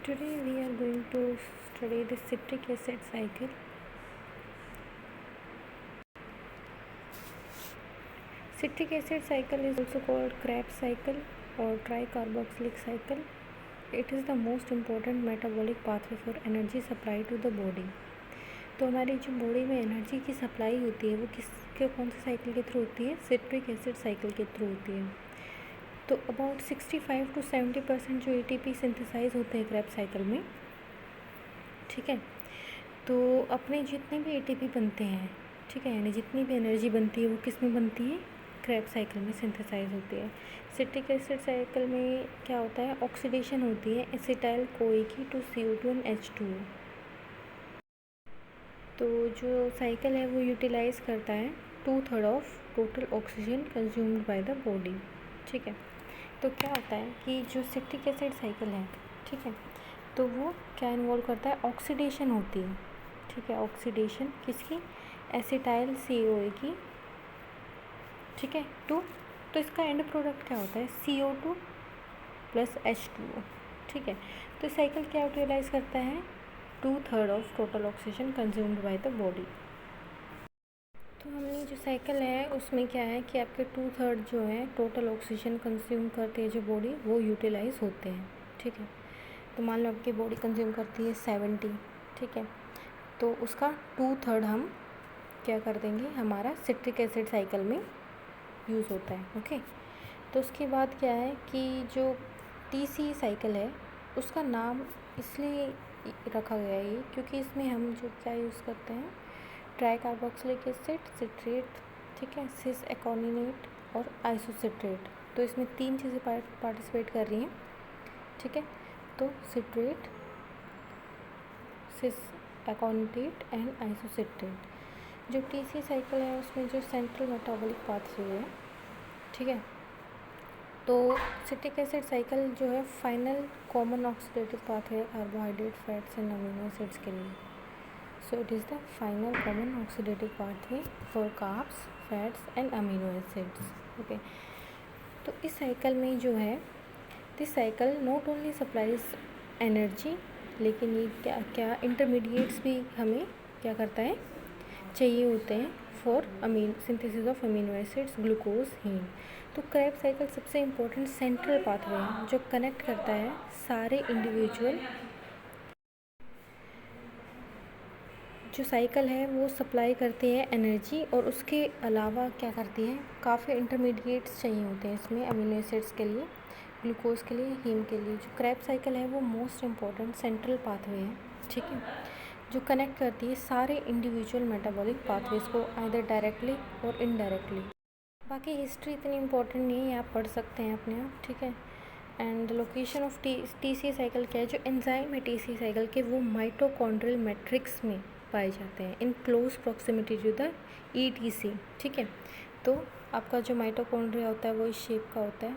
Today we are going to study the citric acid cycle. Citric acid cycle is also called Krebs cycle or tricarboxylic cycle. It is the most important metabolic pathway for energy supply to the body. तो हमारी जो body में energy की supply होती है वो कौन से साइकिल के थ्रू होती है? सिट्रिक एसिड साइकिल के थ्रू होती है। तो अबाउट 65 to 70% जो ATP सिंथेसाइज होते हैं क्रेब्स साइकिल में, ठीक है। तो अपने जितने भी ATP बनते हैं, ठीक है, यानी जितनी भी एनर्जी बनती है वो किस में बनती है? क्रेब्स साइकिल में सिंथेसाइज होती है। सिट्रिक एसिड साइकिल में क्या होता है? ऑक्सीडेशन होती है एसिटाइल कोई की टू CO2 एंड H2O। तो जो साइकिल है वो यूटिलाइज करता है 2/3 of total oxygen consumed by the body, ठीक है। तो क्या होता है कि जो सिट्रिक एसिड साइकिल है, ठीक है, तो वो क्या इन्वॉल्व करता है? ऑक्सीडेशन होती है, ठीक है, ऑक्सीडेशन किसकी? एसिटाइल CoA की, ठीक है, तो इसका एंड प्रोडक्ट क्या होता है? CO2 प्लस H2O, ठीक है। तो साइकिल क्या यूटिलाइज करता है? 2/3 of total oxygen consumed by the body. तो हमने जो साइकिल है उसमें क्या है कि आपके 2/3 जो है टोटल ऑक्सीजन कंज्यूम करती है जो बॉडी, वो यूटिलाइज होते हैं, ठीक है। तो मान लो आपकी बॉडी कंज्यूम करती है 70, ठीक है, तो उसका 2/3 हम क्या कर देंगे? हमारा सिट्रिक एसिड साइकिल में यूज़ होता है, ओके। तो उसके बाद क्या है कि जो TC साइकिल है उसका नाम इसलिए रखा गया है ये क्योंकि इसमें हम जो क्या यूज़ करते हैं? ट्राईकार्बोक्सिलिक एसिड, सिट्रेट, ठीक है, सिस एकोनिनेट और आइसोसिट्रेट। तो इसमें 3 चीज़ें पार्टिसिपेट कर रही हैं, ठीक है। तो सिट्रेट, सिस एकोनिनेट एंड आइसोसिट्रेट। जो TC साइकिल है उसमें जो सेंट्रल मेटाबॉलिक पाथवे है, ठीक है, तो सिट्रिक एसिड साइकिल जो है फाइनल कॉमन ऑक्सीडेटिव पाथवे है carbohydrate, fats and amino acids के लिए। So it is the final common oxidative pathway for carbs, fats and amino acids, okay. तो इस साइकिल में जो है, this cycle not only supplies energy, लेकिन ये क्या क्या इंटरमीडिएट्स भी हमें क्या करता है? चाहिए होते हैं for synthesis of amino acids, glucose, heme. तो क्रेब्स साइकिल सबसे इम्पोर्टेंट सेंट्रल पाथवे है जो कनेक्ट करता है सारे इंडिविजुअल। जो साइकिल है वो सप्लाई करती है एनर्जी और उसके अलावा क्या करती है? काफ़ी इंटरमीडिएट्स चाहिए होते हैं इसमें अमीनो एसिड्स के लिए, ग्लूकोज के लिए, हीम के लिए। जो क्रेब साइकिल है वो मोस्ट इम्पॉर्टेंट सेंट्रल पाथवे है, ठीक है, जो कनेक्ट करती है सारे इंडिविजुअल मेटाबॉलिक पाथवेज को आइदर डायरेक्टली और इनडायरेक्टली। बाकी हिस्ट्री इतनी इम्पोर्टेंट नहीं है, आप पढ़ सकते हैं अपने आप, ठीक है। And location of TC cycle क्या है? जो एंजाइम है TC साइकिल के वो माइटोकॉन्ड्रियल मैट्रिक्स में पाए जाते हैं in close proximity to the ETC, ठीक है। तो आपका जो माइटोकॉन्ड्रिया होता है वो इस शेप का होता है,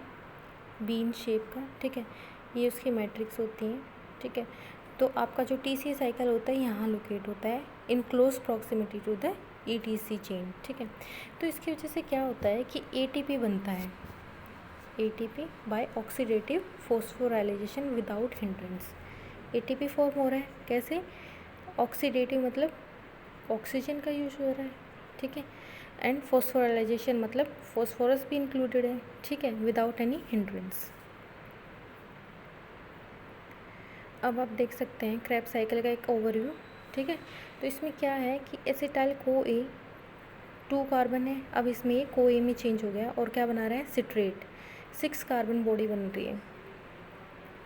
बीन शेप का, ठीक है, ये उसकी मैट्रिक्स होती हैं, ठीक है। तो आपका जो TC साइकिल होता है यहाँ लोकेट होता है in close proximity to the ETC chain, ठीक है। तो इसकी वजह से क्या होता है कि ATP बनता है, ATP by oxidative phosphorylation without hindrance. ATP form हो रहा है कैसे? ऑक्सीडेटिव मतलब ऑक्सीजन का यूज हो रहा है, ठीक है, एंड फोस्फोराइलेशन मतलब फॉस्फोरस भी इंक्लूडेड है, ठीक है, विदाउट एनी हिंड्रेंस। अब आप देख सकते हैं क्रेब साइकिल का एक ओवरव्यू, ठीक है। तो इसमें क्या है कि एसिटाइल CoA 2 कार्बन है, अब इसमें ये CoA में चेंज हो गया और क्या बना रहा है? सिट्रेट, 6 कार्बन बॉडी बन रही है।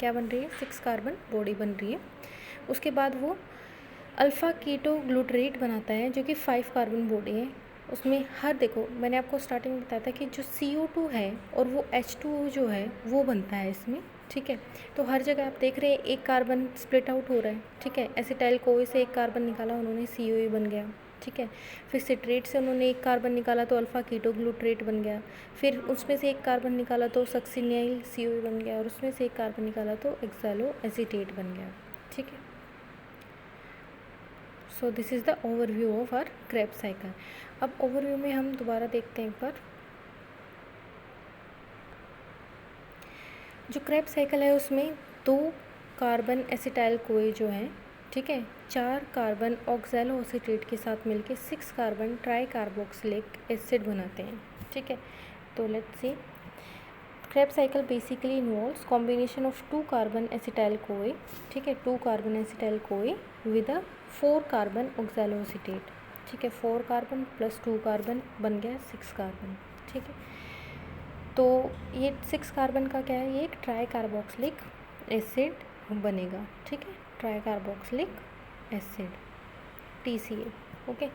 क्या बन रही है? 6 कार्बन बॉडी बन रही है। उसके बाद वो अल्फ़ा कीटो ग्लूटरेट बनाता है जो कि 5 कार्बन बॉडी है। उसमें हर देखो मैंने आपको स्टार्टिंग में बताया था कि जो CO2 है और वो H2O जो है वो बनता है इसमें, ठीक है। तो हर जगह आप देख रहे हैं एक कार्बन स्प्लिट आउट हो रहा है, ठीक है। एसिटाइल CoA से एक कार्बन निकाला उन्होंने, CoA बन गया, ठीक है। फिर सिट्रेट से उन्होंने एक कार्बन निकाला तो अल्फ़ा कीटो ग्लूटरेट बन गया। फिर उसमें से एक कार्बन निकाला तो सक्सिनियल CoA बन गया और उसमें से एक कार्बन निकाला तो एक्सैलो एसीटेट बन गया, ठीक है। So this is the overview of our Krebs cycle. अब ओवरव्यू में हम दोबारा देखते हैं एक बार। जो क्रेब साइकिल है उसमें 2 कार्बन एसिटाइल कोई जो है, ठीक है, 4 कार्बन ऑक्सैलो एसीटेट के साथ मिलके 6 कार्बन ट्राई कार्बोक्सिलिक एसिड बनाते हैं, ठीक है। तो let's see, Krebs cycle basically involves combination of 2 carbon acetyl CoA, ठीक है, 2 carbon acetyl CoA with a 4 carbon oxaloacetate, ठीक है, 4 कार्बन प्लस 2 कार्बन बन गया 6 कार्बन, ठीक है। तो ये 6 कार्बन का क्या है, ये एक ट्राई कार्बोक्सिलिक एसिड बनेगा, ठीक है, try carboxylic acid TCA, okay.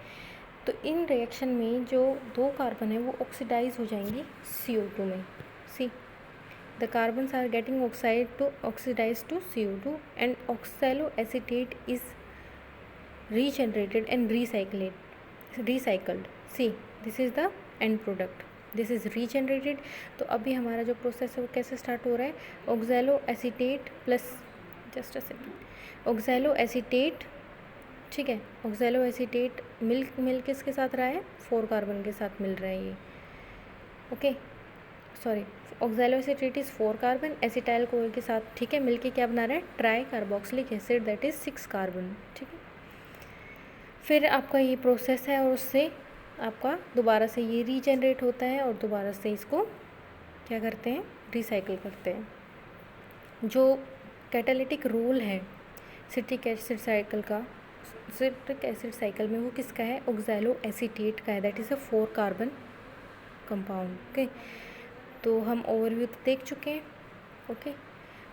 तो इन रिएक्शन में जो 2 कार्बन है वो ऑक्सीडाइज हो जाएंगी CO2 में। सी, the carbons are getting oxidized to CO2 and oxaloacetate is regenerated and recycled. See, this is the end product, this is regenerated। तो अभी हमारा जो प्रोसेस है वो कैसे स्टार्ट हो रहा है, ऑक्सैलोएसीटेट प्लस, जस्ट अ सेकेंड, ऑक्सैलोएसीटेट, ठीक है, ऑक्सैलोएसीटेट मिल किसके साथ रहा है, 4 कार्बन के साथ मिल रहा है ये, okay, sorry, oxaloacetate is 4 carbon acetyl CoA के साथ, ठीक है, मिलके क्या बना रहा है, try carboxylic acid that is 6 carbon, ठीक है। फिर आपका ये प्रोसेस है और उससे आपका दोबारा से ये रीजनरेट होता है और दोबारा से इसको क्या करते हैं, रिसाइकिल करते हैं। जो कैटालिटिक रोल है सिट्रिक एसिड साइकिल का, सिट्रिक एसिड साइकिल में, वो किसका है, ऑक्सैलोएसीटेट का है, that is a 4 carbon compound, okay. तो हम ओवरव्यू तो देख चुके हैं, ओके।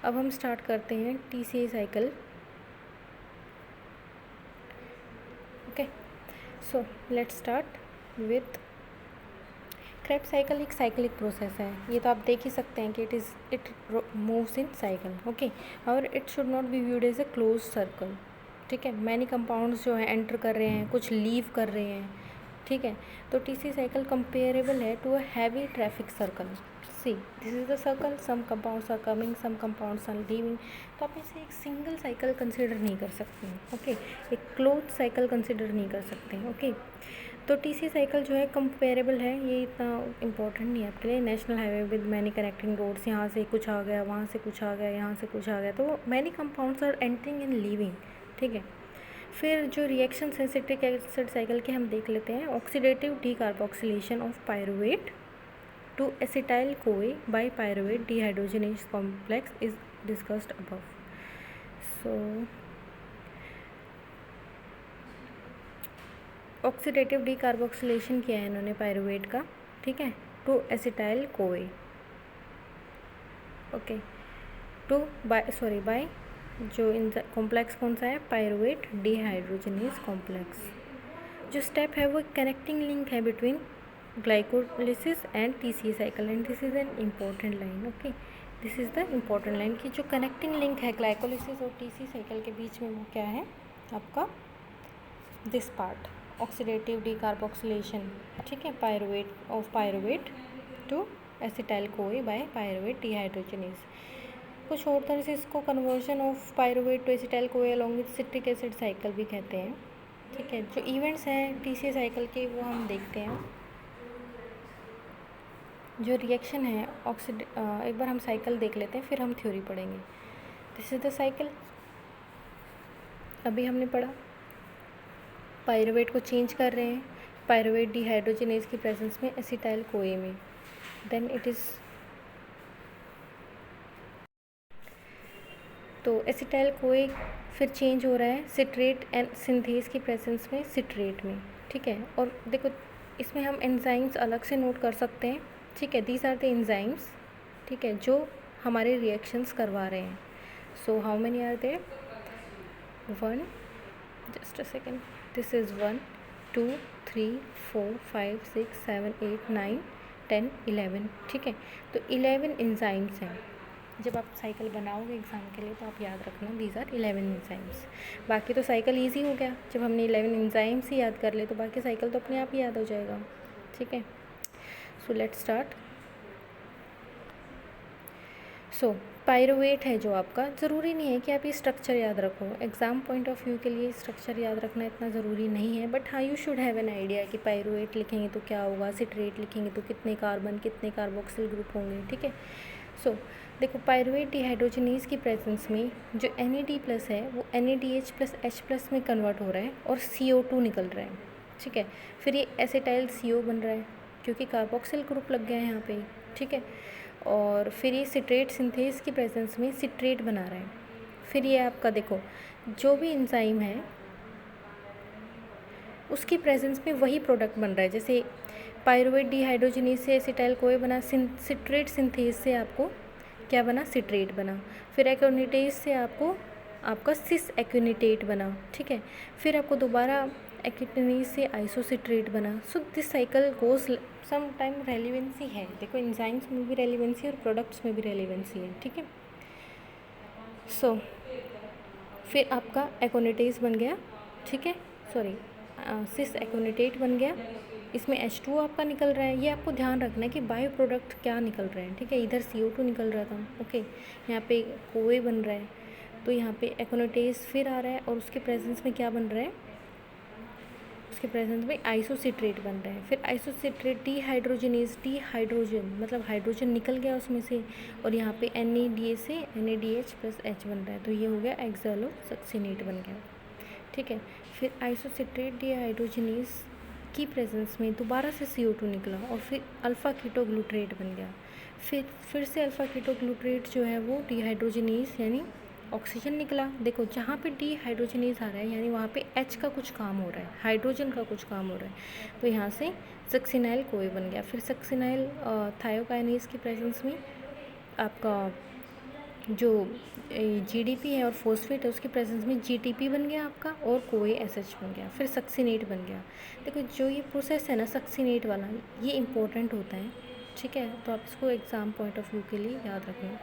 अब हम स्टार्ट करते हैं TCA cycle, okay. So let's start with Krebs cycle. एक साइक्लिक प्रोसेस है, ये तो आप देख ही सकते हैं कि it moves in cycle, okay, और it should not be viewed as a close circle, ठीक है। मैनी कंपाउंड्स जो हैं एंटर कर रहे हैं, कुछ लीव कर रहे हैं, ठीक है। तो TCA साइकिल कंपेरेबल है to a heavy traffic circle. See, this is the circle, some compounds are coming, some compounds are leaving. तो आप इसे एक सिंगल साइकिल कंसिडर नहीं कर सकते हैं, ओके, एक क्लोज साइकिल कंसिडर नहीं कर सकते हैं, ओके। तो TCA साइकिल जो है कंपेरेबल है, ये इतना इम्पोर्टेंट नहीं है आपके लिए। National highway with many connecting roads, यहाँ से कुछ आ गया, वहाँ से कुछ आ गया, यहाँ से कुछ आ गया, तो many compounds are entering and leaving, ठीक है। फिर जो रिएक्शन सिट्रिक एसिड साइकिल के हम देख लेते हैं, oxidative decarboxylation of pyruvate to acetyl CoA by pyruvate dehydrogenase complex is discussed above. So oxidative decarboxylation किया है इन्होंने पायरुवेट का, ठीक है, to acetyl CoA, okay, to by जो इन कॉम्प्लेक्स कौन सा है, पायरुवेट डिहाइड्रोजनेज कॉम्प्लेक्स। जो स्टेप है वो कनेक्टिंग लिंक है between glycolysis and TCA cycle, and this is an important line, okay, this is the important line कि जो कनेक्टिंग लिंक है ग्लाइकोलिसिस और TCA साइकिल के बीच में वो क्या है आपका, दिस पार्ट, ऑक्सीडेटिव डीकार्बोक्सिलेशन, ठीक है, pyruvate to acetyl CoA by pyruvate dehydrogenase. कुछ और तरह से इसको conversion of pyruvate to acetyl CoA along with citric acid cycle भी कहते हैं, ठीक है। जो इवेंट्स हैं TCA साइकिल के वो हम देखते हैं। जो रिएक्शन है एक बार हम साइकिल देख लेते हैं, फिर हम थ्योरी पढ़ेंगे। दिस इज द साइकिल, अभी हमने पढ़ा, पायरुवेट को चेंज कर रहे हैं पायरुवेट डिहाइड्रोजनेज की प्रेजेंस में एसिटाइल कोए में, देन इट इज़, तो एसिटाइल कोए फिर चेंज हो रहा है सिट्रेट एंड सिंथेज की प्रेजेंस में सिट्रेट में, ठीक है। और देखो इसमें हम एंजाइम्स अलग से नोट कर सकते हैं, ठीक है, दीज आर द एंजाइम्स, ठीक है, जो हमारे रिएक्शंस करवा रहे हैं। So how many are there, 1, just a second, this is 1 2 3 4 5 6 7 8 9 10 11, ठीक है। तो 11 एंजाइम्स हैं। जब आप साइकिल बनाओगे एग्ज़ाम के लिए तो आप याद रखना दीज आर 11 एंजाइम्स। बाकी तो साइकिल ईजी हो गया, जब हमने 11 एंजाइम्स ही याद कर ले तो बाकी साइकिल तो अपने आप ही याद हो जाएगा, ठीक है। सो लेट्स स्टार्ट। सो पायरुवेट है जो आपका, ज़रूरी नहीं है कि आप ये स्ट्रक्चर याद रखो, एग्ज़ाम पॉइंट ऑफ व्यू के लिए स्ट्रक्चर याद रखना इतना ज़रूरी नहीं है, बट हाँ you should have an idea कि पायरुवेट लिखेंगे तो क्या होगा, सिट्रेट लिखेंगे तो कितने कार्बन कितने कार्बोक्सिल ग्रुप होंगे, ठीक है। सो देखो पायरुवेट डिहाइड्रोजनेज की प्रेजेंस में जो NAD+ है वो NADH+H+ में कन्वर्ट हो रहा है और CO2 निकल रहा है, ठीक है। फिर ये एसिटाइल CO बन रहा है क्योंकि कार्बोक्सिल ग्रुप लग गया है यहाँ पे, ठीक है। और फिर ये सिट्रेट सिंथेस की प्रेजेंस में सिट्रेट बना रहा है। फिर ये आपका देखो जो भी एंजाइम है उसकी प्रेजेंस में वही प्रोडक्ट बन रहा है। जैसे पायरुवेट डिहाइड्रोजनेज से एसिटाइल कोए बना, सिट्रेट सिंथेस से आपको क्या बना, सिट्रेट बना। फिर एक्यूनेटेज से आपका सिस एक्यूनेटेट बना, ठीक है। फिर आपको दोबारा एक्यूनेज से आइसोसिट्रेट बना। So this cycle goes some time. Relevancy है, देखो एंजाइम्स में भी रेलिवेंसी और प्रोडक्ट्स में भी रेलिवेंसी है, ठीक है। सो फिर आपका एक्यूनेटेज बन गया, ठीक है, सॉरी सिस एक्यूनेटेट बन गया। इसमें H2O आपका निकल रहा है। ये आपको ध्यान रखना है कि बायो प्रोडक्ट क्या निकल रहे हैं, ठीक है। इधर CO2 निकल रहा था, ओके, यहाँ पे कोए बन रहा है, तो यहाँ पे एक्यूनेटेज फिर आ रहा है और उसके प्रेजेंस में क्या बन रहा है, उसके प्रेजेंस में आइसोसिट्रेट बन रहा है। फिर आइसोसिट्रेट डिहाइड्रोजनेज, डिहाइड्रोजन मतलब हाइड्रोजन निकल गया उसमें से और यहाँ पे NADA से NADH+H बन रहा है, तो ये हो गया एक्सैलोसक्सिनेट बन गया, ठीक है। फिर आइसोसिट्रेट डिहाइड्रोजनेज की प्रेजेंस में दोबारा से CO2 निकला और फिर अल्फ़ा कीटोग्लूट्रेट बन गया। फिर से अल्फ़ा कीटोग्लूट्रेट जो है वो डिहाइड्रोजनेज यानी ऑक्सीजन निकला। देखो जहाँ पे डिहाइड्रोजनेज आ रहा है यानी वहाँ पे H का कुछ काम हो रहा है, हाइड्रोजन का कुछ काम हो रहा है, तो यहाँ से सक्सिनाइल कोए बन गया। फिर सक्सिनाइल थायोकाइनेज की प्रेजेंस में आपका जो GDP है और फॉस्फेट है उसकी प्रेजेंस में GTP बन गया आपका और कोए SH बन गया। फिर सक्सिनेट बन गया। देखो जो ये प्रोसेस है ना सक्सिनेट वाला, ये इम्पोर्टेंट होता है, ठीक है, तो आप इसको एग्ज़ाम पॉइंट ऑफ व्यू के लिए याद रखना।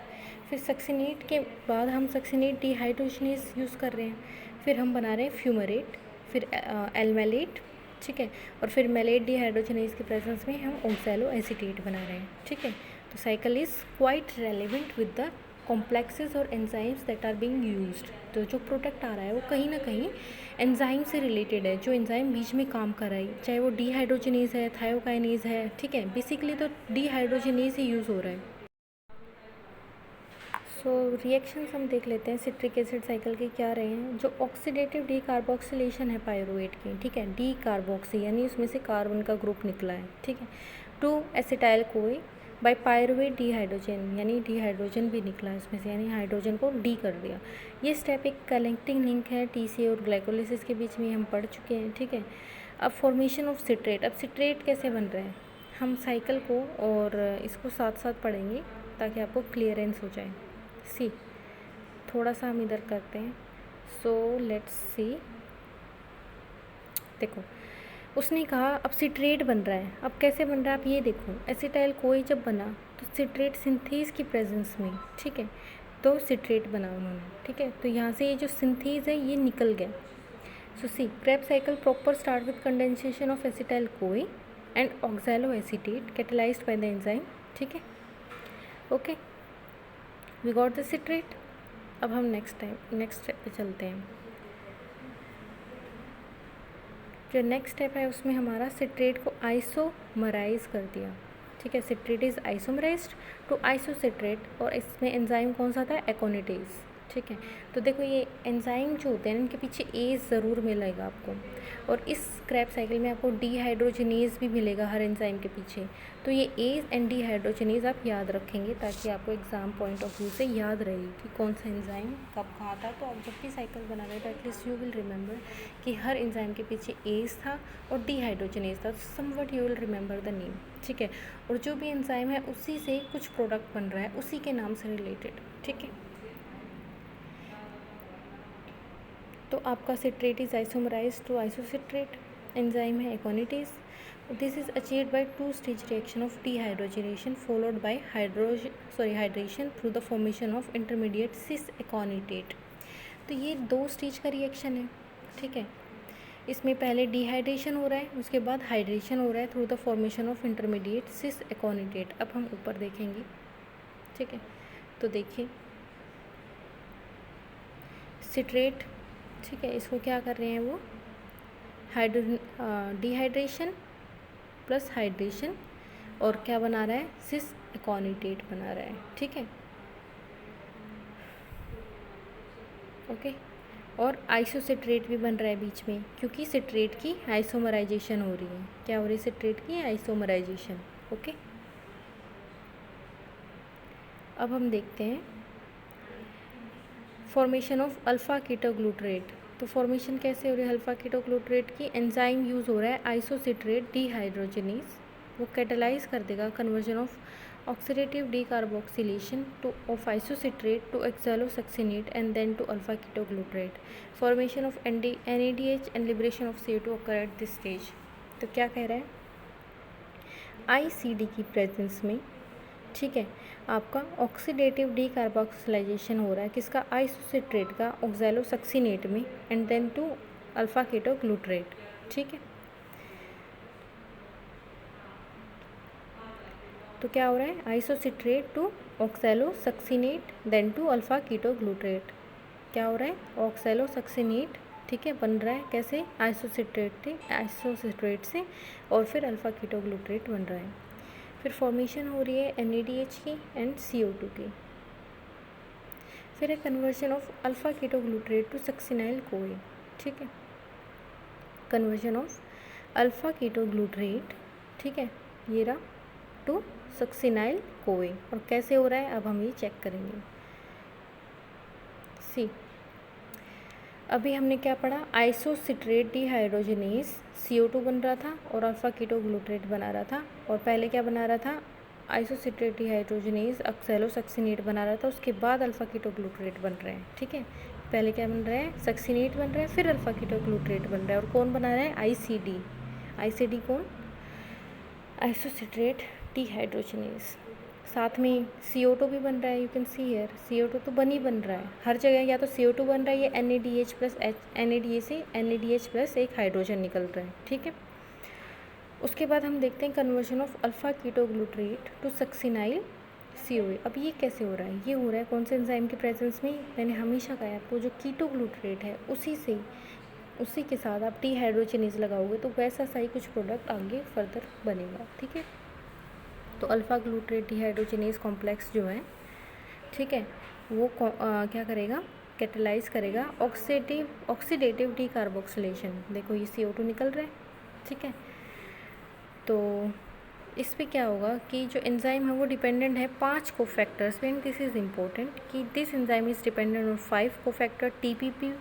फिर सक्सिनेट के बाद हम सक्सिनेट डिहाइड्रोजनेज यूज़ कर रहे हैं। फिर हम बना रहे हैं फ्यूमरेट, फिर एल्मेलेट, ठीक है, और फिर मेलेट डिहाइड्रोजनेज की प्रेजेंस में हम ऑक्सैलो एसीटेट बना रहे हैं, ठीक है। तो cycle is quite relevant with the complexes और enzymes that are being used. तो जो प्रोडक्ट आ रहा है वो कहीं ना कहीं एंजाइम से रिलेटेड है, जो एंजाइम बीच में काम कर रहा है, चाहे वो डिहाइड्रोजनेज है, थायोकाइनेज है, ठीक है, बेसिकली तो डिहाइड्रोजनेज ही यूज़ हो रहा है। सो रिएक्शंस हम देख लेते हैं सिट्रिक एसिड साइकिल के क्या रहे हैं। जो ऑक्सीडेटिव डीकार्बोक्सिलेशन है पायरुवेट की, ठीक है, डीकार्बोक्सी यानी उसमें से कार्बन का ग्रुप निकला है, ठीक है, to acetyl CoA by pyruvate dehydrogen यानी डिहाइड्रोजन भी निकला है उसमें से, यानी हाइड्रोजन को डी कर दिया। ये स्टेप एक कनेक्टिंग लिंक है TCA और ग्लाइकोलिसिस के बीच में, हम पढ़ चुके हैं, ठीक है। अब फॉर्मेशन ऑफ सिट्रेट, अब सिट्रेट कैसे बन रहा है हम साइकिल को और इसको साथ साथ पढ़ेंगे ताकि आपको क्लियरेंस हो जाए। सी थोड़ा सा हम इधर करते हैं। सो लेट्स सी, देखो उसने कहा अब सिट्रेट बन रहा है। अब कैसे बन रहा है आप ये देखो, एसिटाइल कोई जब बना तो सिट्रेट सिंथेज की प्रेजेंस में, ठीक है, तो सिट्रेट बना उन्होंने, ठीक है। तो यहाँ से ये जो सिंथेज है ये निकल गया। So see Krebs cycle proper start with condensation of acetyl CoA and oxaloacetate catalysed by the enzyme, ठीक है, okay, we got the citrate. अब हम नेक्स्ट स्टेप पे चलते हैं। जो नेक्स्ट स्टेप है उसमें हमारा सिट्रेट को आइसोमराइज कर दिया, ठीक है, सिट्रेट इज़ आइसोमराइज्ड टू आइसोसिट्रेट और इसमें एंजाइम कौन सा था, एक्योनेटेज, ठीक है। तो देखो ये एंजाइम जो होते हैं इनके पीछे ए ज़रूर मिलेगा आपको, और इस क्रैब साइकिल में आपको डिहाइड्रोजनेज भी मिलेगा हर एंजाइम के पीछे। तो ये ए एंड डिहाइड्रोजनेज आप याद रखेंगे ताकि आपको एग्जाम पॉइंट ऑफ व्यू से याद रहे कि कौन सा एंजाइम कब कहाँ था। तो आप जब भी साइकिल बना रहे हो तो एटलीस्ट यू विल रिमेंबर कि हर एंजाइम के पीछे एज था और डिहाइड्रोजनेज था, somewhat you will remember the name, ठीक है। और जो भी एंजाइम है उसी से कुछ प्रोडक्ट बन रहा है, उसी के नाम से रिलेटेड, ठीक है। तो आपका citrate is isomerise to isocitrate, enzyme है aconitase. This is achieved by two stage reaction of dehydrogenation followed by hydration through the formation of intermediate cis aconitate. तो ये 2 स्टेज का रिएक्शन है, ठीक है। इसमें पहले डिहाइड्रेशन हो रहा है, उसके बाद हाइड्रेशन हो रहा है through the formation of intermediate cis aconitate. अब हम ऊपर देखेंगे, ठीक है। तो देखिए सिट्रेट, ठीक है, इसको क्या कर रहे हैं वो डिहाइड्रेशन प्लस हाइड्रेशन और क्या बना रहा है, सिस एकोनिटेट बना रहा है, ठीक है, ओके। और आइसोसिट्रेट भी बन रहा है बीच में, क्योंकि सिट्रेट की आइसोमराइजेशन हो रही है। क्या हो रही है? सिट्रेट की आइसोमराइजेशन, ओके। अब हम देखते हैं फॉर्मेशन ऑफ अल्फ़ा कीटोग्लूटरेट। तो फॉर्मेशन कैसे हो रही है अल्फ़ा कीटोग्लूटरेट की? एंजाइम यूज़ हो रहा है आइसोसिट्रेट डीहाइड्रोजनेज, वो कैटेलाइज कर देगा conversion of oxidative decarboxylation to of isocitrate to oxalosuccinate and then to alpha ketoglutarate. Formation of NADH and liberation of CO2 occur at this stage। तो क्या कह रहा है? ICD की प्रेजेंस में, ठीक है, आपका ऑक्सीडेटिव डीकार्बोक्सिलेशन हो रहा है किसका? आइसोसिट्रेट का ऑक्सैलोसक्सिनेट में and then to alpha ketoglutarate, ठीक है। तो क्या हो रहा है? Isocitrate to oxalosuccinate then to alpha ketoglutarate. क्या हो रहा है? ऑक्सैलोसक्सिनेट, ठीक है, बन रहा है कैसे? आइसोसिट्रेट से, और फिर अल्फ़ा कीटोग्लूटरेट बन रहा है। फिर फॉर्मेशन हो रही है NADH की एंड CO2 की। फिर है conversion of alpha ketoglutarate to succinyl CoA, ठीक है, कन्वर्जन ऑफ अल्फ़ा कीटोग्लूटरेट, ठीक है, ये रहा, टू सक्सिनाइल कोए। और कैसे हो रहा है अब हम ये चेक करेंगे। सी, अभी हमने क्या पढ़ा? आइसोसिट्रेट डीहाइड्रोजनेज CO2 बन रहा था और अल्फ़ा कीटोग्लूटरेट बना रहा था। और पहले क्या बना रहा था? आइसोसिट्रेट डीहाइड्रोजनेज ऑक्सैलोसक्सिनेट बना रहा था, उसके बाद अल्फ़ा कीटोग्लूटरेट बन रहे हैं, ठीक है। पहले क्या बन रहा है? सक्सिनेट बन रहा है, फिर अल्फ़ा कीटोग्लूटरेट बन रहा है। और कौन बना रहा है? ICD कौन? Isocitrate dehydrogenase. साथ में CO2 भी बन रहा है, you can see here, CO2 तो बन रहा है हर जगह, या तो CO2 बन रहा है, या NADH प्लस NADH से NADH प्लस एक हाइड्रोजन निकल रहा है, ठीक है। उसके बाद हम देखते हैं conversion of alpha ketoglutarate to succinyl CoA। अब ये कैसे हो रहा है? ये हो रहा है कौन से एंजाइम की प्रेजेंस में? मैंने हमेशा कहा आपको, जो कीटोग्लूटरेट है उसी के साथ आप डीहाइड्रोजनेज लगाओगे तो वैसा सा ही कुछ प्रोडक्ट आगे फर्दर बनेगा, ठीक है। तो अल्फ़ा ग्लूटरेट डीहाइड्रोजनेज कॉम्प्लेक्स जो है, ठीक है, वो क्या करेगा? कैटेलाइज करेगा ऑक्सीडेटिव डीकार्बोक्सिलेशन। देखो ये CO2 निकल रहा है, ठीक है। तो इस पे क्या होगा कि जो एंजाइम है वो डिपेंडेंट है 5 कोफैक्टर्स पे, एंड दिस इज़ इम्पोर्टेंट कि this enzyme is dependent on 5 cofactor TPP,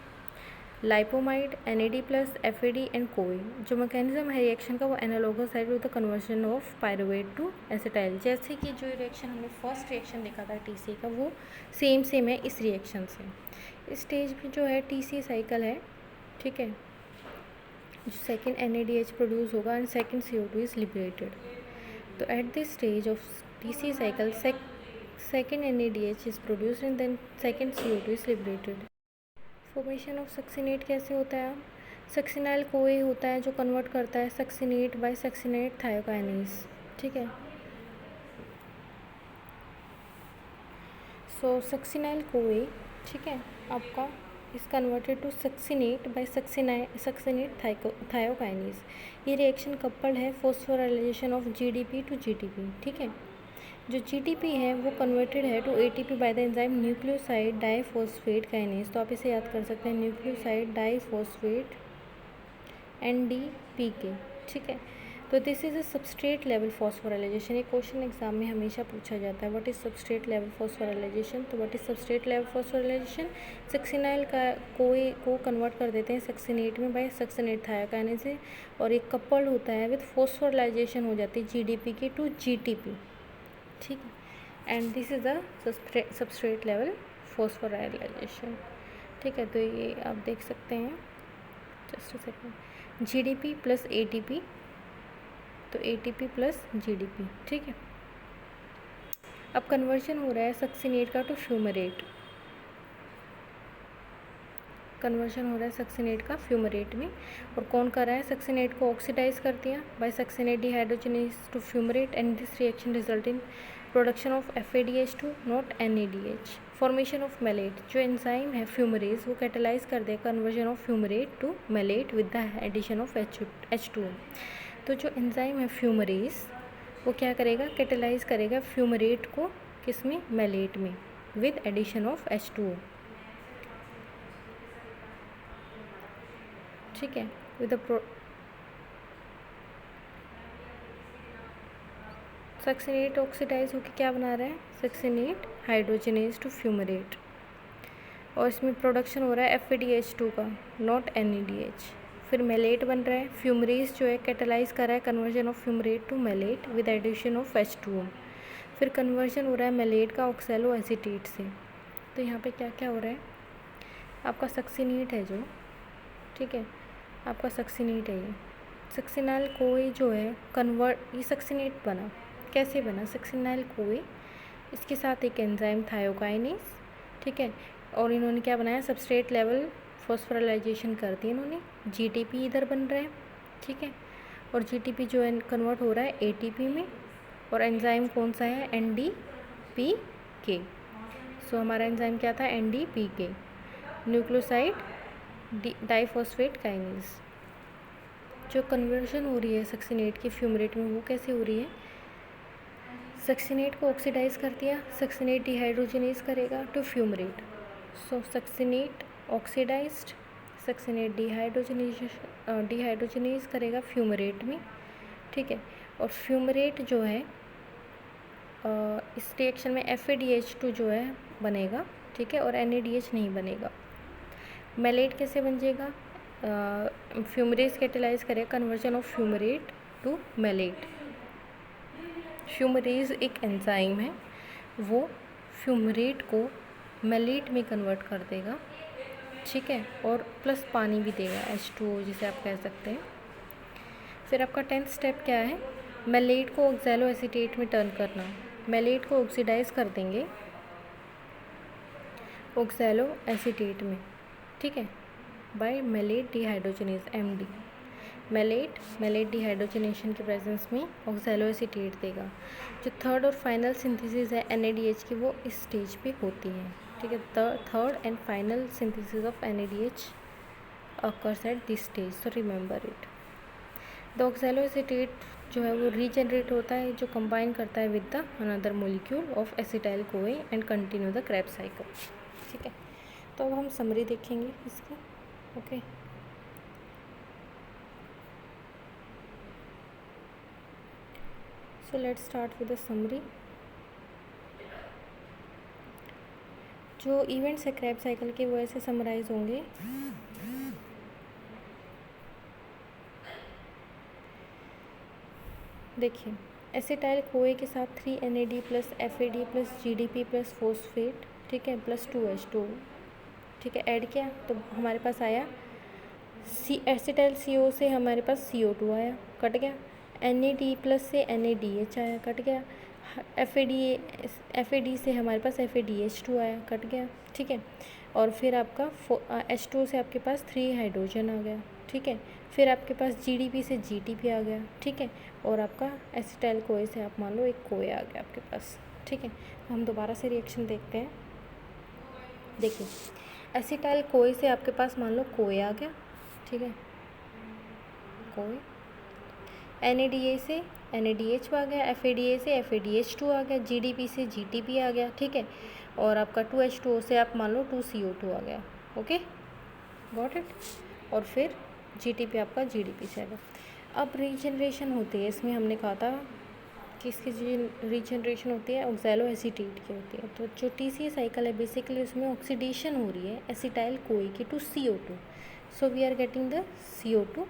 lipoamide, NAD plus, FAD and CoA. जो मैकेनिज्म है रिएक्शन का वो एनालोगस है to the conversion of pyruvate to acetyl. जैसे कि जो रिएक्शन हमने फर्स्ट रिएक्शन देखा था TC का, वो सेम है इस रिएक्शन से। इस स्टेज में जो है TC साइकिल है, ठीक है, जो सेकेंड NADH प्रोड्यूस होगा and second CO2 is liberated. तो at this stage of TC cycle second NADH is produced and then second CO2 is liberated. Formation of succinate कैसे होता है? सक्सिनाइल कोए होता है जो कन्वर्ट करता है सक्सिनेट बाय सक्सिनेट थायोकाइनेज, ठीक है। सो सक्सिनाइल कोए, ठीक है, आपका is converted to succinate by succinate thiokinase. ये रिएक्शन कपल्ड है phosphorylation of GDP to GTP, ठीक है। जो GTP है वो कन्वर्टेड है to ATP by the enzyme nucleoside diphosphate kinase. तो आप इसे याद कर सकते हैं, न्यूक्लियोसाइड डाइफॉस्फेट NDPK, ठीक है। तो this is a substrate level phosphorylation. ये क्वेश्चन एग्जाम में हमेशा पूछा जाता है, what is substrate level phosphorylation. तो what is substrate level phosphorylation? Succinyl का कोई को कन्वर्ट कर देते हैं सक्सिनेट में बाय सक्सिनेट थायोकाइनेज से, और एक कपल्ड होता है विद फॉस्फोराइलेशन हो जाती है GDPK टू GTP, ठीक है। And this is the substrate level phosphorylation, ठीक है। तो ये आप देख सकते हैं, just a second, GDP plus ATP, तो ATP प्लस GDP, ठीक है। अब कन्वर्जन हो रहा है सक्सिनेट का टू फ्यूमरेट, कन्वर्जन हो रहा है सक्सिनेट का फ्यूमरेट में। और कौन कर रहा है? सक्सिनेट को ऑक्सीडाइज कर दिया by succinate dehydrogenase to fumarate and this reaction result in production of FADH2 not NADH। Formation of malate, जो एंजाइम है फ्यूमरेज वो कैटेलाइज कर देगा conversion of fumarate to malate with the addition of H2O। तो जो enzyme है fumarase, वो क्या करेगा, कैटेलाइज करेगा फ्यूमरेट को किस में, मैलेट में, विद एडिशन ऑफ H2O। ठीक है, विद सक्सिनेट ऑक्सीडाइज होकर क्या बना रहा है, सक्सिनेट हाइड्रोजनेज टू फ्यूमरेट, और इसमें प्रोडक्शन हो रहा है FADH2 का, नॉट NADH। फिर मेलेट बन रहा है, फ्यूमरेज जो है कैटेलाइज कर रहा है conversion of fumarate to malate with addition of H2O। फिर कन्वर्जन हो रहा है मेलेट का ऑक्सैलो एसीटेट से। तो यहाँ पे क्या क्या हो रहा है, आपका सक्सिनेट है जो, ठीक है, आपका सक्सिनेट है ये सक्सिनाइल कोई जो है कन्वर्ट, ये सक्सिनेट बना, कैसे बना सक्सिनाइल कोई, इसके साथ एक एंजाइम थायोकाइनेज, ठीक है, और इन्होंने क्या बनाया, सबस्ट्रेट लेवल फॉस्फोराइलेशन कर दी इन्होंने, GTP इधर बन रहा है, ठीक है, और GTP जो है कन्वर्ट हो रहा है ATP में, और एंजाइम कौन सा है, NDPK। सो हमारा एंजाइम क्या था, NDPK, न्यूक्लियोसाइड डाइफॉस्फेट काइनेज। जो कन्वर्जन हो रही है सक्सिनेट की फ्यूमरेट में, वो कैसे हो रही है, सक्सिनेट को ऑक्सीडाइज कर दिया, सक्सिनेट डिहाइड्रोजनेज करेगा to fumarate, so succinate oxidised, succinate dehydrogenase करेगा फ्यूमरेट में, ठीक है, और फ्यूमरेट जो है इस रिएक्शन में FADH2 जो है बनेगा, ठीक है, और NADH नहीं बनेगा। मेलेट कैसे बन जाएगा, फ्यूमरेज कैटेलाइज करेगा conversion of fumarate to malate. Fumarase एक एंजाइम है, वो फ्यूमरेट को मेलेट में कन्वर्ट कर देगा, ठीक है, और प्लस पानी भी देगा, H2O जिसे आप कह सकते हैं। फिर आपका 10th स्टेप क्या है, मेलेट को ऑक्सैलो एसीटेट में टर्न करना। मेलेट को ऑक्सीडाइज कर देंगे ऑक्सैलो एसीटेट में, ठीक है, by malate dehydrogenase MD। Malate dehydrogenation के प्रेजेंस में ऑक्सैलो एसीटेट देगा। जो थर्ड और फाइनल सिंथेसिस है NADH की, वो इस स्टेज पे होती है, ठीक है, third and final synthesis of NADH occurs at this stage, so remember it। The oxalo acetate जो है वो रीजनरेट होता है, जो कंबाइन करता है with the another molecule of acetyl CoA and continue the Krebs cycle, ठीक है। तो अब हम समरी देखेंगे इसकी, okay. So let's start with the summary. जो इवेंट्स है क्रेब्स साइकिल के वो ऐसे समराइज होंगे, देखिए, एसिटाइल कोए के साथ 3 NAD plus FAD plus GDP plus phosphate, ठीक है, प्लस 2H2, ठीक है, ऐड किया तो हमारे पास आया एसिटाइल CO से हमारे पास CO2 आया, कट गया, NAD प्लस से NADH आया, कट गया, FAD से हमारे पास FADH2 आया, कट गया, ठीक है, और फिर आपका H2O से आपके पास 3 हाइड्रोजन आ गया, ठीक है, फिर आपके पास GDP से GTP आ गया, ठीक है, और आपका एसिटाइल कोए से आप मान लो एक कोए आ गया आपके पास, ठीक है। तो हम दोबारा से रिएक्शन देखते हैं। देखिए, एसिटाइल कोए से आपके पास मान लो कोए आ गया, ठीक है, कोए, NADA से NADH आ गया, FADA से FADH2 आ गया, GDP से GTP आ गया, ठीक है, और आपका 2H2O से आप मान लो 2CO2 आ गया, ओके, गॉट इट। और फिर GTP आपका GDP से आ गया। अब रीजनरेशन होती है, इसमें हमने कहा था कि इसकी रीजनरेशन होती है ऑक्सैलो एसीटेट की होती है। तो जो TCA साइकिल है बेसिकली उसमें ऑक्सीडेशन हो रही है एसिटाइल कोई की to CO2, so we are getting the CO2,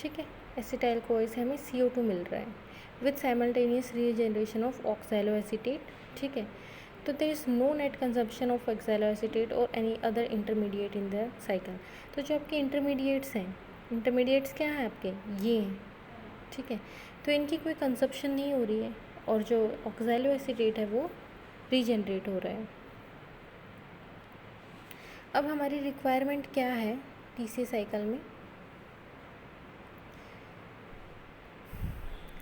ठीक है, एसिटाइल कोई से हमें CO2 मिल रहा है with simultaneous regeneration of oxaloacetate, ठीक है। तो there is no net consumption of oxaloacetate और any other intermediate in the cycle. तो जो आपके इंटरमीडिएट्स हैं, इंटरमीडिएट्स क्या हैं आपके, ये हैं, ठीक है, तो इनकी कोई कंजप्शन नहीं हो रही है, और जो ऑक्सैलो एसीटेट है वो रीजनरेट हो रहा है। अब हमारी रिक्वायरमेंट क्या है TCA साइकिल में,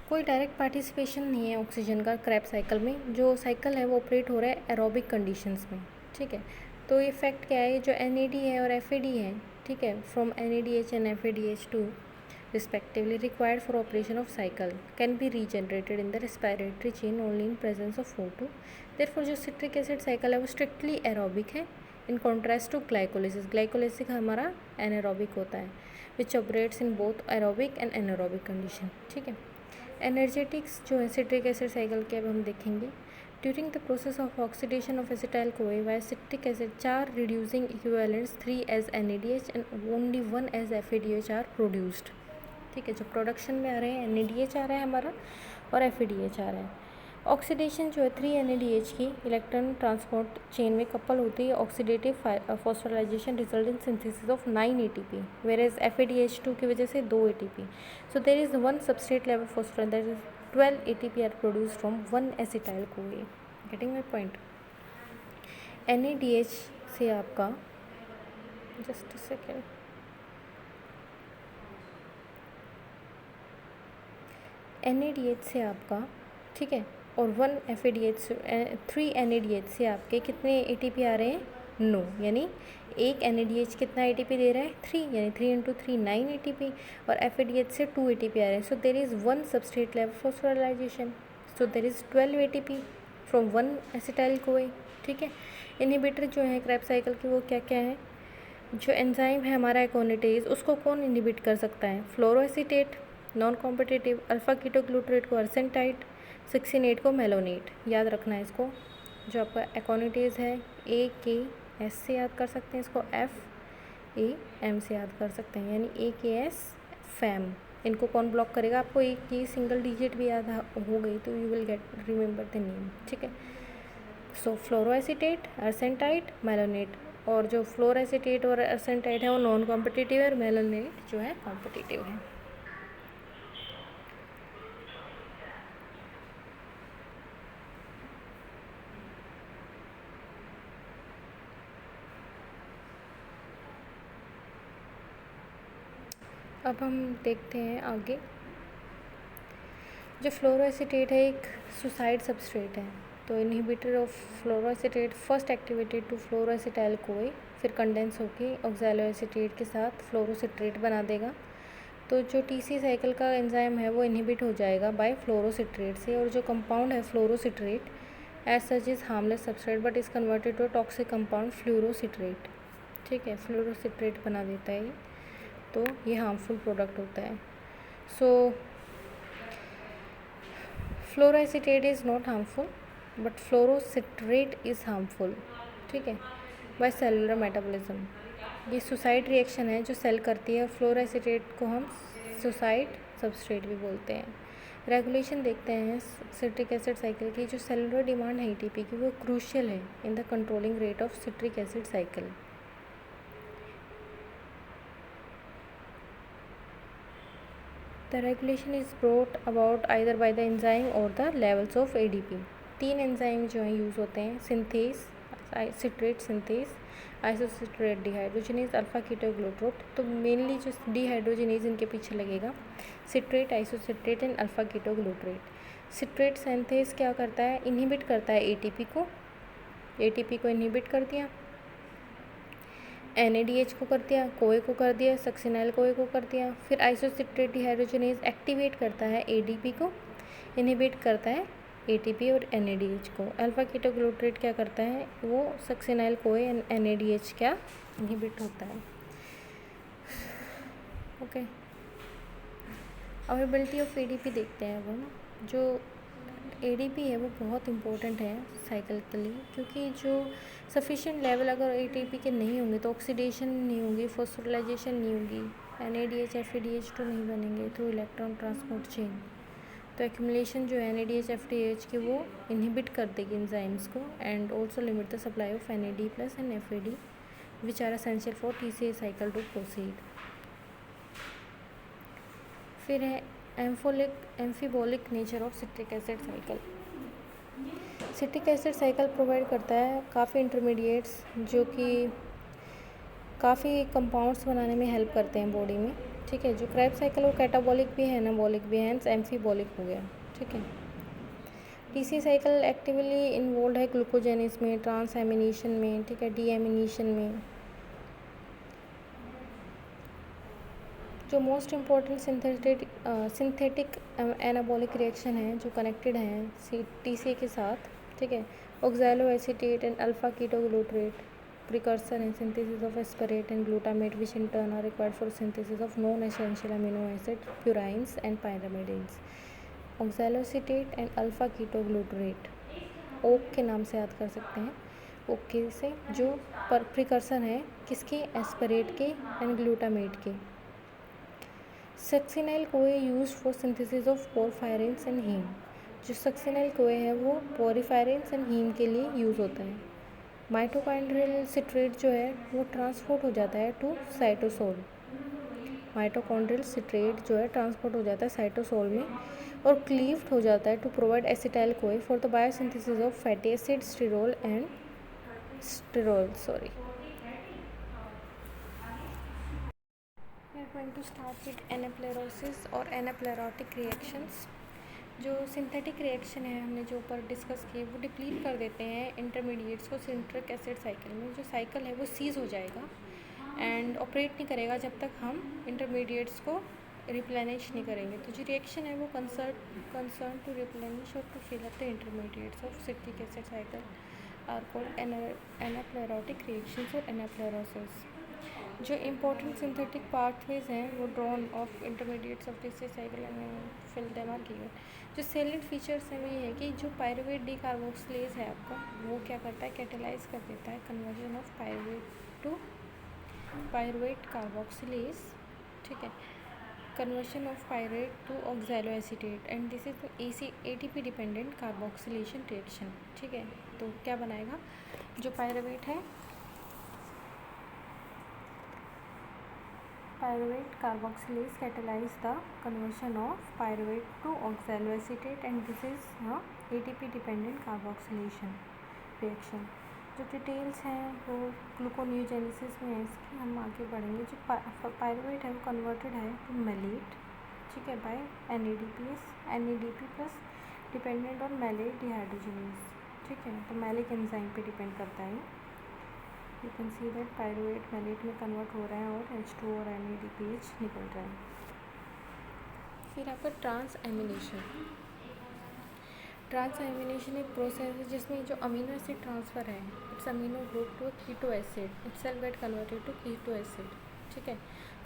कोई डायरेक्ट पार्टिसिपेशन नहीं है ऑक्सीजन का क्रेब्स साइकिल में। जो साइकिल है वो ऑपरेट हो रहा है एरोबिक कंडीशंस में, ठीक है। तो ये फैक्ट क्या है, जो NAD है और FAD है, ठीक है, from NADH and FADH2 respectively required for operation of cycle can be regenerated in the respiratory chain only in presence of O2. Therefore जो citric acid cycle है वो strictly aerobic है in contrast to glycolysis. Glycolysis हमारा anaerobic होता है which operates in both aerobic and anaerobic condition. ठीक है. Energetics जो है citric acid cycle के अब हम देखेंगे. During the process of oxidation of acetyl CoA via citric acid, 4 reducing equivalents 3 as NADH and only 1 as FADH are produced. ठीक है, जो प्रोडक्शन में आ रहे हैं NADH आ रहा है हमारा और FADH आ रहा है. ऑक्सीडेशन जो है 3 NADH की इलेक्ट्रॉन ट्रांसपोर्ट चेन में कपल होती है. Oxidative phosphorylation result in synthesis of 9 ATP whereas FADH2 की वजह से 2 ATP. So there is 1 substrate level phosphoryl that is 12 ATP are produced from 1 acetyl CoA. Getting my point? NADH से आपका just a second. NADH से आपका ठीक है और 1 FADH 3 NADH से आपके कितने ATP आ रहे हैं? नो यानी एक NADH कितना ATP दे रहा है? 3 यानी 3 इंटू 3 9 ATP और FADH से 2 ATP आ रहे हैं. So there is 1 substrate level phosphorylation. So there is 12 ATP from 1 acetyl CoA. ठीक है. इनहिबिटर जो है क्रैब साइकिल की वो क्या क्या है? जो एंजाइम है हमारा एकोनिटेज उसको कौन इनहिबिट कर सकता है? फ्लोरोएसीटेट नॉन कॉम्पिटिटिव, अल्फ़ा कीटोग्लूटरेट को अर्सेंटाइट, 16 को मेलोनेट. याद रखना है इसको. जो आपका एकोनिटेज है AKS से याद कर सकते हैं इसको, FAM से याद कर सकते हैं यानी AKS फैम. इनको कौन ब्लॉक करेगा? आपको एक ये सिंगल डिजिट भी याद हो गई तो you will get remember the name. ठीक है. So फ्लोरोएसीटेट, अर्सेंटाइट, malonate. और जो फ्लोरोएसीटेट और अर्सेंटाइट है वो नॉन कॉम्पिटिटिव है और मेलोनेट जो है कॉम्पिटिटिव है. अब हम देखते हैं आगे. जो फ्लोरोएसीटेट है एक सुसाइड सबस्ट्रेट है तो inhibitor of fluoroacetate first activated to fluoroacetyl CoA फिर कंडेंस होके ऑक्सैलोएसीटेट के साथ फ्लोरोसिट्रेट बना देगा. तो जो TC साइकिल का एंजाइम है वो इनहिबिट हो जाएगा बाय फ्लोरोसिट्रेट से. और जो कंपाउंड है fluorocitrate as such is harmless substrate but is converted to toxic compound fluorocitrate. ठीक है. फ्लोरोसिट्रेट बना देता है ये तो ये हार्मफुल प्रोडक्ट होता है. So fluoroacetate is not harmful but fluorocitrate is harmful. ठीक है. By cellular metabolism. ये सुसाइड रिएक्शन है जो सेल करती है. फ्लोरोएसीटेट को हम सुसाइड सबस्ट्रेट भी बोलते हैं. रेगुलेशन देखते हैं सिट्रिक एसिड साइकिल की. जो सेलुलर डिमांड है ATP की वो क्रूशियल है in the controlling rate of citric acid cycle. The regulation is brought about either by the enzyme or the levels of ADP. 3 enzyme जो हैं यूज़ होते हैं synthase, citrate synthase, isocitrate dehydrogenase, alpha ketoglutarate. तो mainly जो dehydrogenase इनके पीछे लगेगा. Citrate, isocitrate and alpha ketoglutarate. Citrate synthase क्या करता है? इनहिबिट करता है ATP को. ATP को इनहिबिट कर दिया, NADH को कर दिया, CoA को कर दिया, सक्सिनाइल CoA को कर दिया. फिर आइसोसिट्रेट डिहाइड्रोजिनेज एक्टिवेट करता है ADP को, इनहिबिट करता है ATP और NADH को. अल्फ़ा कीटोग्लूट्रेट क्या करता है? वो सक्सिनाइल CoA एंड NADH क्या इनहिबिट होता है. ओके. अवेलेबिलिटी ऑफ ADP देखते हैं अब हम. जो ADP है वो बहुत इम्पोर्टेंट है साइकिलिकली क्योंकि जो सफिशिएंट लेवल अगर ATP के नहीं होंगे तो ऑक्सीडेशन नहीं होगी, फॉस्फोराइलेशन नहीं होगी, NADH FADH2 नहीं बनेंगे थ्रू इलेक्ट्रॉन ट्रांसपोर्ट चेन. तो एक्यूमुलेशन जो है NADH FADH की वो इनहिबिट कर देगी एंजाइम्स को and also limit the supply of NAD plus and FAD which are essential for TCA cycle to proceed. फिर है amphibolic nature of citric acid cycle. Citric acid cycle provide करता है काफ़ी इंटरमीडिएट्स जो कि काफ़ी कंपाउंड्स बनाने में हेल्प करते हैं बॉडी में. ठीक है. जो क्रैब साइकिल वो कैटाबॉलिक भी है, एनाबॉलिक भी है, हैंस एम्फीबॉलिक हो गया. ठीक है. TC साइकिल एक्टिवली इन्वॉल्व है ग्लूकोजेनेस में, ट्रांस एमिनेशन में, ठीक है, डीएमिनेशन में. जो most important synthetic anabolic reaction है जो कनेक्टेड हैं TCA के साथ, ठीक है, oxaloacetate and alpha ketoglutarate precursor हैं synthesis of aspartate and glutamate which in turn are required for synthesis of non essential amino acid purines and pyrimidines. Oxaloacetate and alpha ketoglutarate ओक के नाम से याद कर सकते हैं, okay से, जो प्रिकर्सर हैं किसके, एस्परेट के एंड ग्लूटामेट के। Succinyl CoA use for synthesis of porphyrins and heme, जो सक्सिनाइल कोए है वो पोरफायरेंस एंड हीम के लिए यूज़ होता है। माइटोकॉन्ड्रियल सिट्रेट जो है वो ट्रांसपोर्ट हो जाता है टू साइटोसोल, माइटोकॉन्ड्रियल सिट्रेट जो है ट्रांसपोर्ट हो जाता है साइटोसोल में और क्लीव्ड हो जाता है to provide acetyl CoA for the biosynthesis of fatty acid sterol and sterol sorry. We are going to start with anaplerosis और एनाप्लेरोटिक रिएक्शंस। जो सिंथेटिक रिएक्शन है हमने जो ऊपर डिस्कस किए वो डिप्लीट कर देते हैं इंटरमीडिएट्स को सिंट्रिक एसिड साइकिल में। जो साइकिल है वो सीज हो जाएगा एंड ऑपरेट नहीं करेगा जब तक हम इंटरमीडिएट्स को रिप्लेनिश नहीं करेंगे। तो जो रिएक्शन है वो कंसर्न टू रिप्लेनिश और to fill up the intermediates of citric acid cycle are called anaplerotic reactions और एनाप्लेरोसिस। जो इम्पोर्टेंट सिंथेटिक पाथवेज हैं वो drawn off intermediates of TCA cycle and fill them are given. जो salient features हैं वो ये है कि जो पायरुवेट डीकार्बोक्सिलेज है आपका वो क्या करता है, कैटेलाइज कर देता है conversion of pyruvate to pyruvate carboxylase, ठीक है, conversion of pyruvate to oxaloacetate and this is ATP dependent carboxylation reaction, ठीक है। तो क्या बनाएगा, जो पायरुवेट है pyruvate carboxylase catalyze the conversion of pyruvate to oxaloacetate and this is a ATP dependent carboxylation reaction। जो details हैं वो ग्लूकोनियोजेनेसिस में है इसकी, हम आगे बढ़ेंगे। जो पायरुवेट है वो कन्वर्टेड है टू मेलेट, ठीक है, by NADP plus dependent on malate dehydrogenase, ठीक है। तो मेलिक एंजाइम पे डिपेंड करता है। You can see that pyruvate malate में कन्वर्ट हो रहा है और H2 और NADPH निकल रहा है। फिर आपका ट्रांस एमिनेशन एक प्रोसेस है जिसमें जो अमीनो एसिड ट्रांसफ़र है its amino group to keto acid itself get converted to keto acid, ठीक है।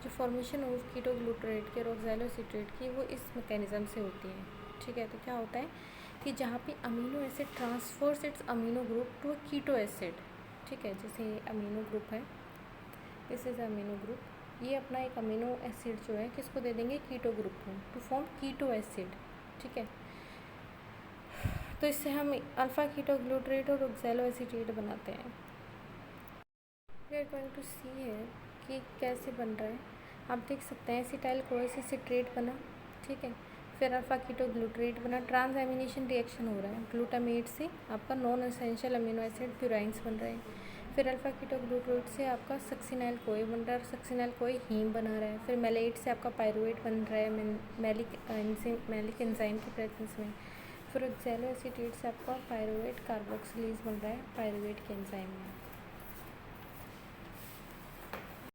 जो फॉर्मेशन ऑफ कीटोग्लूटरेट के और ऑक्सैलोएसीटेट की वो इस मैकेनिज्म से होती है, ठीक है। तो क्या होता है कि जहाँ पे amino acid transfers its amino group to keto acid, ठीक है, जैसे ये अमीनो ग्रुप है, दिस इज़ अमीनो ग्रुप, ये अपना एक अमीनो एसिड जो है किसको दे देंगे, कीटो ग्रुप को, टू फॉर्म कीटो एसिड, ठीक है। तो इससे हम अल्फ़ा कीटोग्लूटरेट और ऑक्सैलो एसीटेट बनाते हैं। वी आर गोइंग टू सी है कि कैसे बन रहा है। आप देख सकते हैं एसिटाइल कोए से सिट्रेट बना, ठीक है, फिर अल्फ़ा कीटोग्लूटरेट बना, ट्रांस एमिनेशन रिएक्शन हो रहा है, ग्लूटामेट से आपका नॉन एसेंशियल अमीनो एसिड प्यूराइंस बन रहे हैं, फिर अल्फ़ा कीटोग्लूटरेट से आपका सक्सिनाइल कोए बन रहा है और सक्सिनाइल कोए हीम बना रहा है, फिर मेलेट से आपका पायरुवेट बन रहा है मेलिक एंजाइम की प्रेजेंस में, फिर ऑक्सैलो एसीटेट से आपका पायरुवेट कार्बोक्सिलेज बन रहा है पायरुवेट के एंजाइम में।